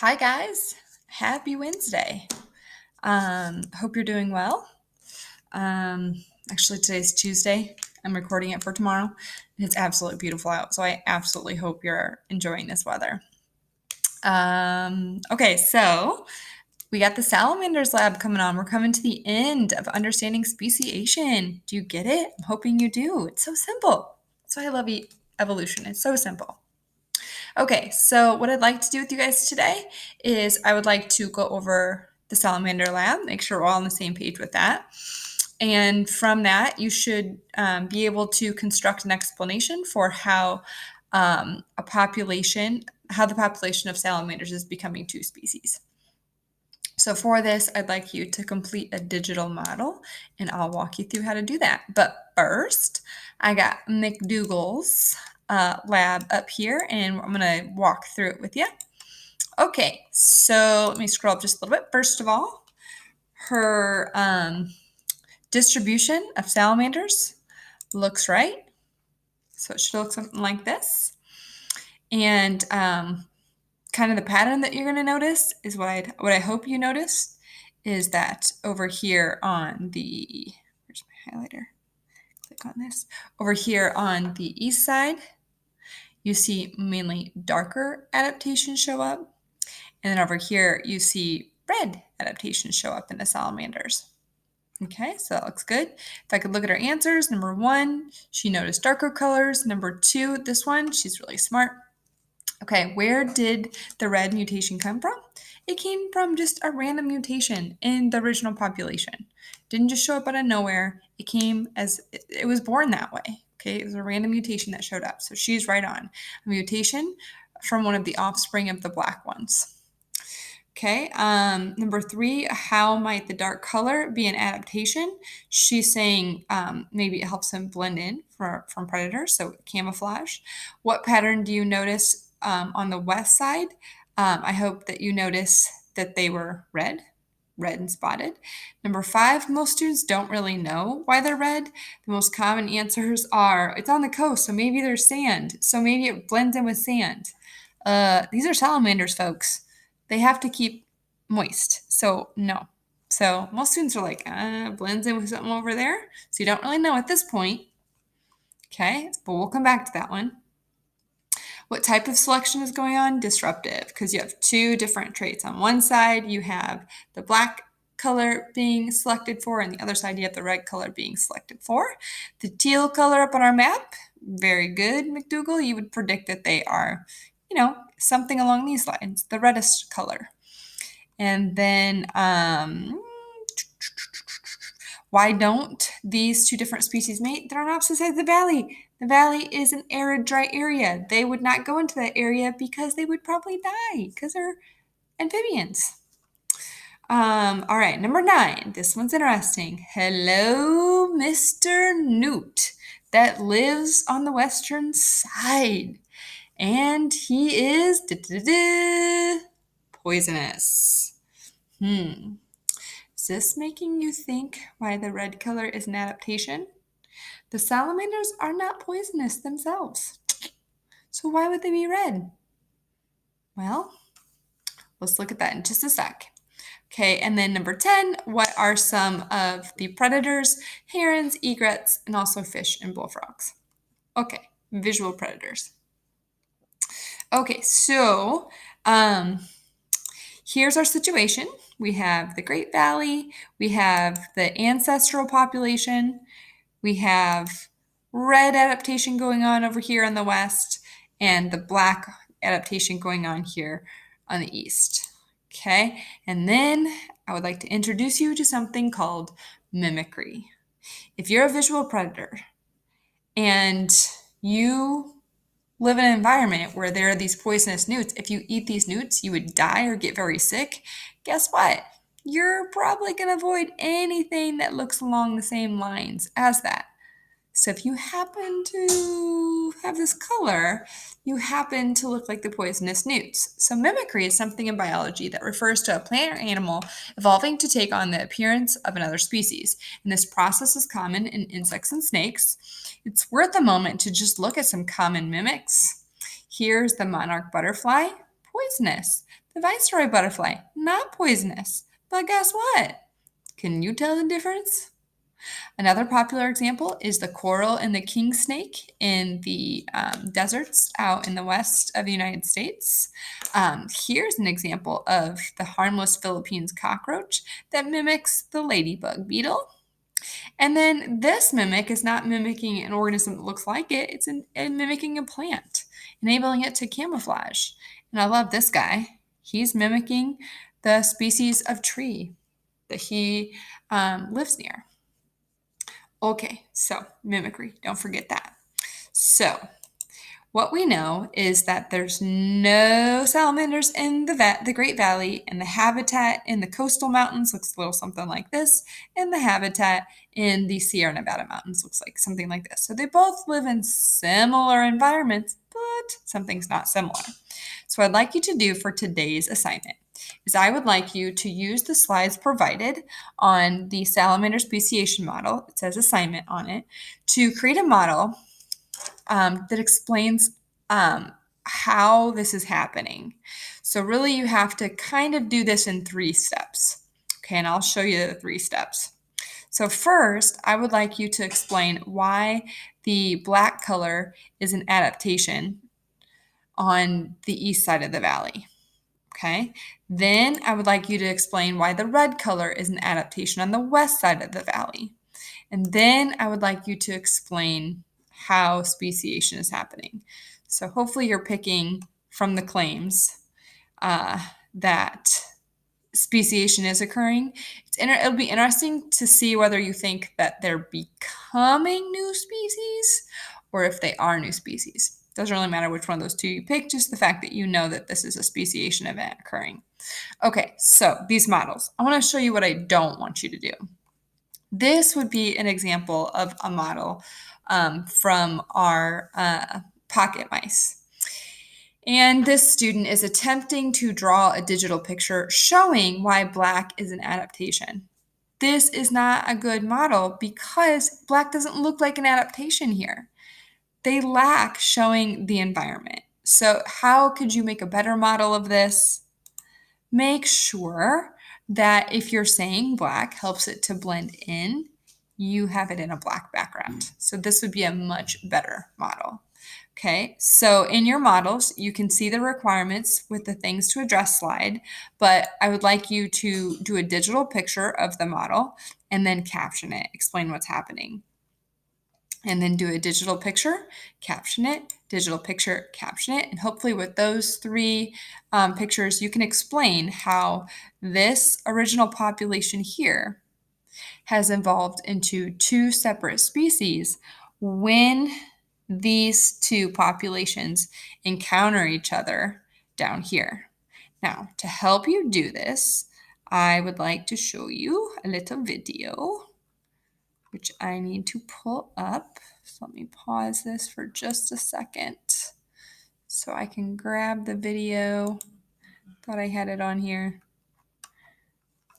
Hi guys, happy Wednesday. Hope you're doing well. Actually today's Tuesday. I'm recording it for tomorrow. It's absolutely beautiful out, so I absolutely hope you're enjoying this weather. Okay, so we got the Salamanders lab coming on. We're coming to the end of understanding speciation. Do you get it? I'm hoping you do. It's so simple. That's why I love evolution. It's so simple. Okay, so what I'd like to do with you guys today is I would like to go over the salamander lab, make sure we're all on the same page with that. And from that, you should be able to construct an explanation for how the population of salamanders is becoming two species. So for this, I'd like you to complete a digital model, and I'll walk you through how to do that. But first, I got McDougall's lab up here, and I'm going to walk through it with you. Okay, so let me scroll up just a little bit. First of all, her distribution of salamanders looks right. So it should look something like this. And kind of the pattern that you're going to notice is what I hope you notice is that over here on the, where's my highlighter? Click on this. Over here on the east side, you see mainly darker adaptations show up. And then over here, you see red adaptations show up in the salamanders. Okay, so that looks good. If I could look at her answers, number 1, she noticed darker colors. Number 2, this one, she's really smart. Okay, where did the red mutation come from? It came from just a random mutation in the original population. Didn't just show up out of nowhere. It came as it was born that way. Okay, it was a random mutation that showed up. So she's right on. A mutation from one of the offspring of the black ones. Okay, number 3, how might the dark color be an adaptation? She's saying maybe it helps them blend in from predators, so camouflage. What pattern do you notice on the west side? I hope that you notice that they were red and spotted. Number 5, most students don't really know why they're red. The most common answers are, it's on the coast, so maybe there's sand, so maybe it blends in with sand. These are salamanders, folks. They have to keep moist, so no. So most students are like, blends in with something over there. So you don't really know at this point. Okay, but we'll come back to that one. What type of selection is going on? Disruptive, because you have 2 different traits. On one side, you have the black color being selected for, and the other side, you have the red color being selected for. The teal color up on our map, very good, McDougall. You would predict that they are, something along these lines, the reddish color. And then, why don't these 2 different species mate? They're on opposite sides of the valley. The valley is an arid, dry area. They would not go into that area because they would probably die because they're amphibians. All right, number 9. This one's interesting. Hello, Mr. Newt that lives on the western side. And he is poisonous. Is this making you think why the red color is an adaptation? The salamanders are not poisonous themselves. So why would they be red? Well, let's look at that in just a sec. Okay, and then number 10, what are some of the predators? Herons, egrets, and also fish and bullfrogs. Okay, visual predators. Okay, so here's our situation. We have the Great Valley, we have the ancestral population, we have red adaptation going on over here on the west, and the black adaptation going on here on the east. Okay, and then I would like to introduce you to something called mimicry. If you're a visual predator and you live in an environment where there are these poisonous newts, if you eat these newts, you would die or get very sick. Guess what? You're probably going to avoid anything that looks along the same lines as that. So if you happen to have this color, you happen to look like the poisonous newts. So mimicry is something in biology that refers to a plant or animal evolving to take on the appearance of another species. And this process is common in insects and snakes. It's worth a moment to just look at some common mimics. Here's the monarch butterfly, poisonous. The viceroy butterfly, not poisonous. But guess what? Can you tell the difference? Another popular example is the coral and the king snake in the deserts out in the west of the United States. Here's an example of the harmless Philippines cockroach that mimics the ladybug beetle. And then this mimic is not mimicking an organism that looks like it, it's mimicking a plant, enabling it to camouflage. And I love this guy. He's mimicking the species of tree that he lives near. Okay, so mimicry, don't forget that. So, what we know is that there's no salamanders in the Great Valley, and the habitat in the coastal mountains looks a little something like this, and the habitat in the Sierra Nevada mountains looks like something like this. So they both live in similar environments, but something's not similar. So what I'd like you to do for today's assignment is I would like you to use the slides provided on the salamander speciation model, it says assignment on it, to create a model that explains how this is happening. So really you have to kind of do this in 3 steps. Okay, and I'll show you the 3 steps. So first, I would like you to explain why the black color is an adaptation on the east side of the valley. Okay, then I would like you to explain why the red color is an adaptation on the west side of the valley. And then I would like you to explain how speciation is happening. So hopefully you're picking from the claims that speciation is occurring. It'll be interesting to see whether you think that they're becoming new species or if they are new species. Doesn't really matter which one of those two you pick, just the fact that you know that this is a speciation event occurring. Okay, so these models. I want to show you what I don't want you to do. This would be an example of a model from our pocket mice. And this student is attempting to draw a digital picture showing why black is an adaptation. This is not a good model because black doesn't look like an adaptation here. They lack showing the environment. So how could you make a better model of this? Make sure that if you're saying black helps it to blend in, you have it in a black background. So this would be a much better model. Okay, so in your models, you can see the requirements with the things to address slide, but I would like you to do a digital picture of the model and then caption it, explain what's happening. And then do a digital picture, caption it, digital picture, caption it. And hopefully with those 3 pictures, you can explain how this original population here has evolved into 2 separate species when these 2 populations encounter each other down here. Now, to help you do this, I would like to show you a little video which I need to pull up. So let me pause this for just a second so I can grab the video. Thought I had it on here.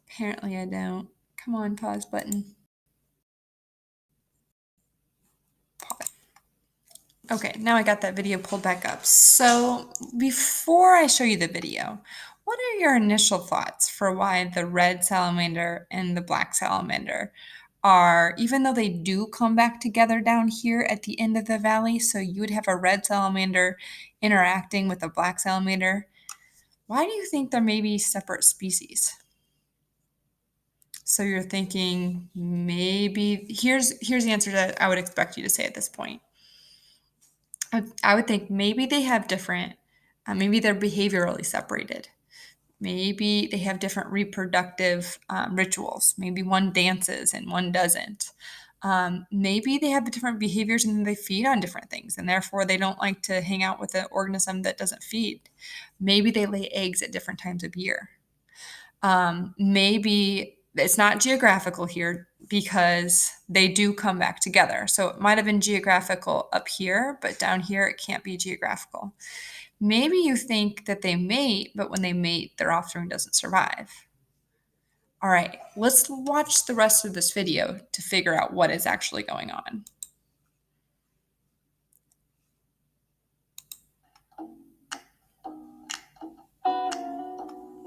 Apparently I don't. Come on, pause button. Pause. Okay, now I got that video pulled back up. So before I show you the video, what are your initial thoughts for why the red salamander and the black salamander are, even though they do come back together down here at the end of the valley, so you would have a red salamander interacting with a black salamander, why do you think they're maybe separate species? So you're thinking maybe, here's the answer that I would expect you to say at this point. I would think maybe they have different, maybe they're behaviorally separated. Maybe they have different reproductive rituals. Maybe one dances and one doesn't. Maybe they have different behaviors and they feed on different things, and therefore they don't like to hang out with an organism that doesn't feed. Maybe they lay eggs at different times of year. Maybe it's not geographical here because they do come back together. So it might have been geographical up here, but down here it can't be geographical. Maybe you think that they mate, but when they mate, their offspring doesn't survive. All right, let's watch the rest of this video to figure out what is actually going on.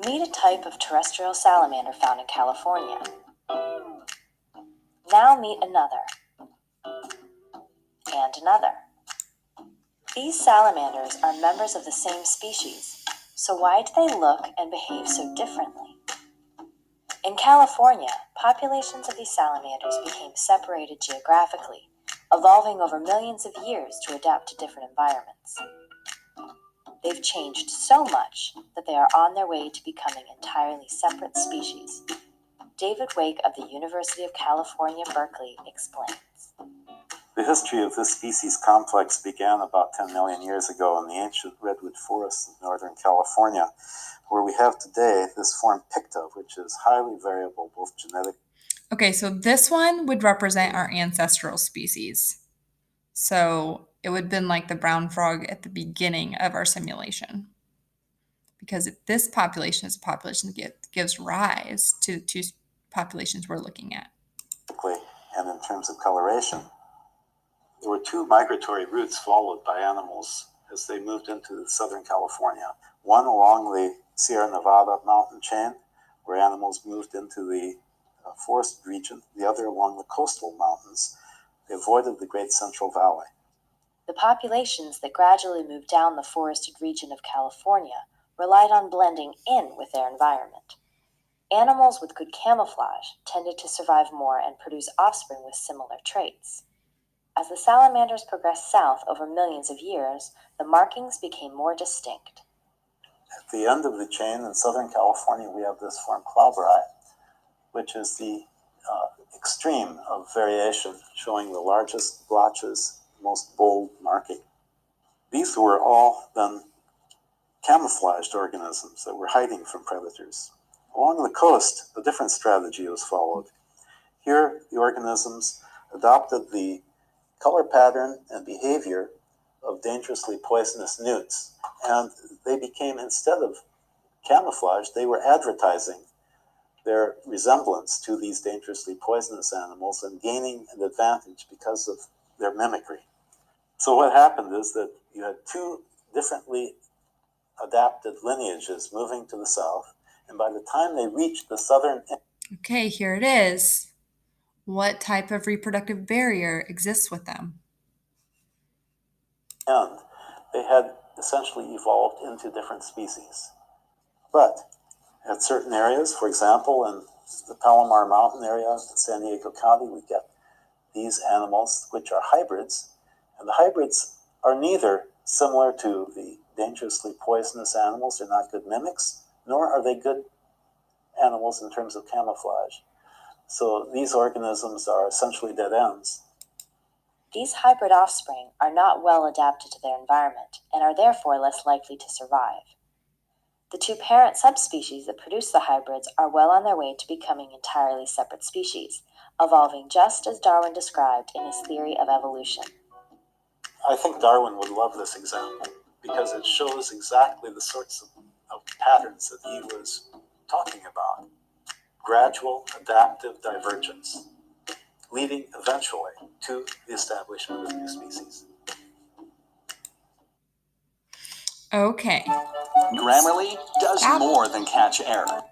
Meet a type of terrestrial salamander found in California. Now meet another, and another. These salamanders are members of the same species, so why do they look and behave so differently? In California, populations of these salamanders became separated geographically, evolving over millions of years to adapt to different environments. They've changed so much that they are on their way to becoming entirely separate species. David Wake of the University of California, Berkeley explains. The history of this species complex began about 10 million years ago in the ancient redwood forests of Northern California, where we have today this form picta, which is highly variable, both genetic. Okay, so this one would represent our ancestral species. So it would have been like the brown frog at the beginning of our simulation. Because this population is a population that gives rise to the two populations we're looking at. And in terms of coloration, there were two migratory routes followed by animals as they moved into Southern California. One along the Sierra Nevada mountain chain, where animals moved into the forest region, the other along the coastal mountains. They avoided the Great Central Valley. The populations that gradually moved down the forested region of California relied on blending in with their environment. Animals with good camouflage tended to survive more and produce offspring with similar traits. As the salamanders progressed south over millions of years, the markings became more distinct. At the end of the chain in Southern California, we have this form clouberi, which is the extreme of variation, showing the largest blotches, most bold marking. These were all then camouflaged organisms that were hiding from predators. Along the coast, a different strategy was followed. Here, the organisms adopted the color pattern and behavior of dangerously poisonous newts, and they became, instead of camouflage, they were advertising their resemblance to these dangerously poisonous animals and gaining an advantage because of their mimicry. So what happened is that you had two differently adapted lineages moving to the south, and by the time they reached the southern... Okay, here it is. What type of reproductive barrier exists with them? And they had essentially evolved into different species. But at certain areas, for example, in the Palomar Mountain area in San Diego County, we get these animals, which are hybrids, and the hybrids are neither similar to the dangerously poisonous animals, they're not good mimics, nor are they good animals in terms of camouflage. So these organisms are essentially dead ends. These hybrid offspring are not well adapted to their environment and are therefore less likely to survive. The two parent subspecies that produce the hybrids are well on their way to becoming entirely separate species, evolving just as Darwin described in his theory of evolution. I think Darwin would love this example because it shows exactly the sorts of patterns that he was talking about. Gradual adaptive divergence, leading eventually to the establishment of new species. Okay. Grammarly does more than catch error.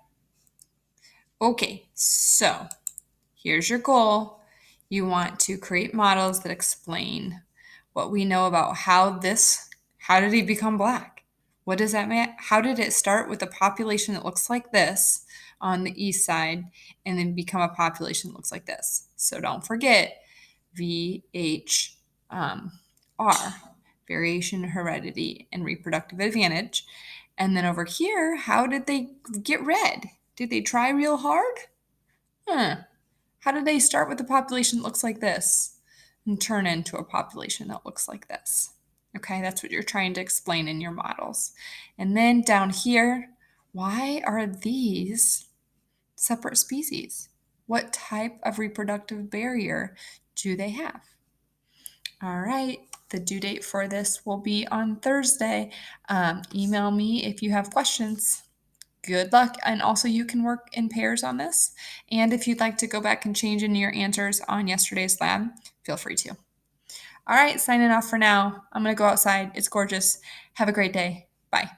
Okay, so here's your goal. You want to create models that explain what we know about how did he become black? What does that mean? How did it start with a population that looks like this on the east side and then become a population that looks like this? So don't forget VHR, variation, heredity, and reproductive advantage. And then over here, how did they get red? Did they try real hard? How did they start with a population that looks like this and turn into a population that looks like this? Okay, that's what you're trying to explain in your models. And then down here, why are these separate species? What type of reproductive barrier do they have? All right, the due date for this will be on Thursday. Email me if you have questions. Good luck. And also, you can work in pairs on this. And if you'd like to go back and change in your answers on yesterday's lab, feel free to. All right, signing off for now. I'm going to go outside. It's gorgeous. Have a great day. Bye.